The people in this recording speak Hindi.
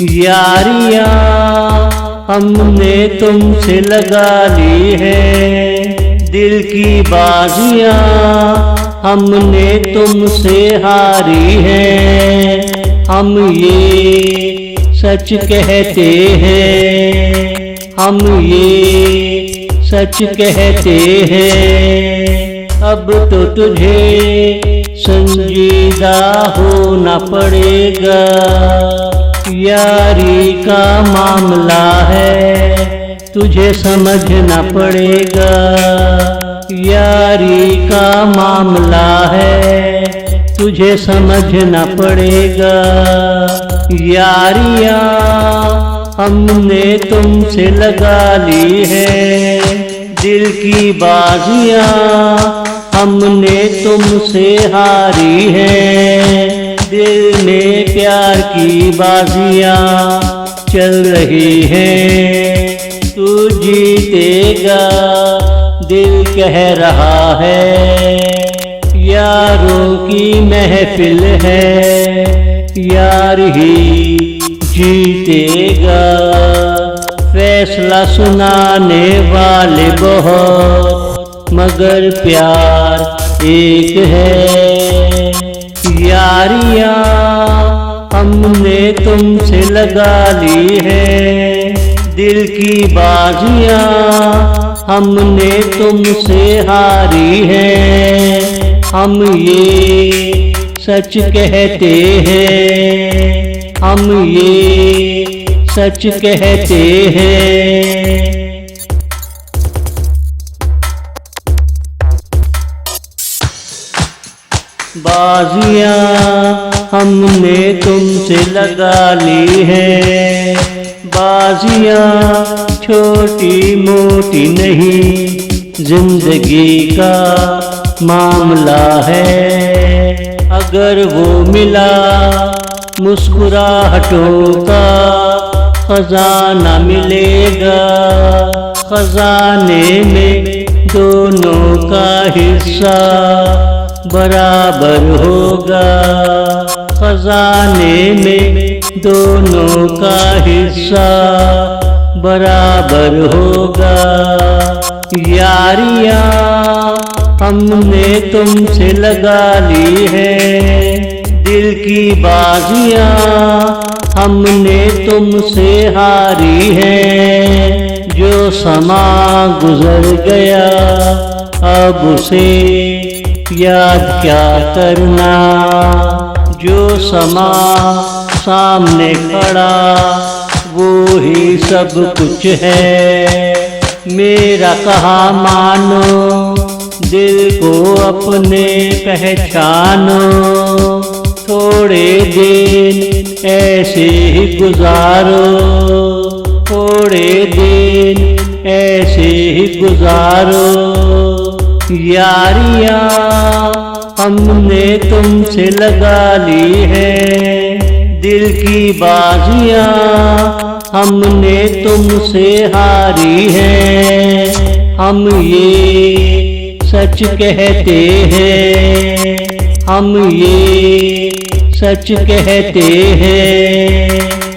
यारियां हमने तुमसे लगा ली है, दिल की बाजियां हमने तुमसे हारी है। हम ये सच कहते हैं, हम ये सच कहते हैं। अब तो तुझे संजीदा होना पड़ेगा, यारी का मामला है तुझे समझना पड़ेगा। यारी का मामला है तुझे समझना पड़ेगा। यारियां हमने तुमसे लगा ली है, दिल की बाजियां हमने तुमसे हारी है। दिल में प्यार की बाजियां चल रही हैं, तू जीतेगा दिल कह रहा है। यारों की महफिल है, यार ही जीतेगा। फैसला सुनाने वाले बहुत, मगर प्यार एक है। यारियां हमने तुमसे लगा ली है, दिल की बाजियां हमने तुमसे हारी है। हम ये सच कहते हैं, हम ये सच कहते हैं। बाजियां हमने तुमसे लगा ली है, बाजियां छोटी मोटी नहीं, जिंदगी का मामला है। अगर वो मिला मुस्कुराहटों का खजाना मिलेगा, खजाने में दोनों का हिस्सा बराबर होगा। खजाने में दोनों का हिस्सा बराबर होगा। यारियां हमने तुमसे लगा ली है, दिल की बाजियां हमने तुमसे हारी है। जो समा गुजर गया अब उसे याद क्या करना, जो समा सामने खड़ा वो ही सब कुछ है। मेरा कहा मानो, दिल को अपने पहचानो, थोड़े दिन ऐसे ही गुजारो, थोड़े दिन ऐसे ही गुजारो। यारियां हमने तुमसे लगा ली है, दिल की बाजियां हमने तुमसे हारी है। हम ये सच कहते हैं, हम ये सच कहते हैं।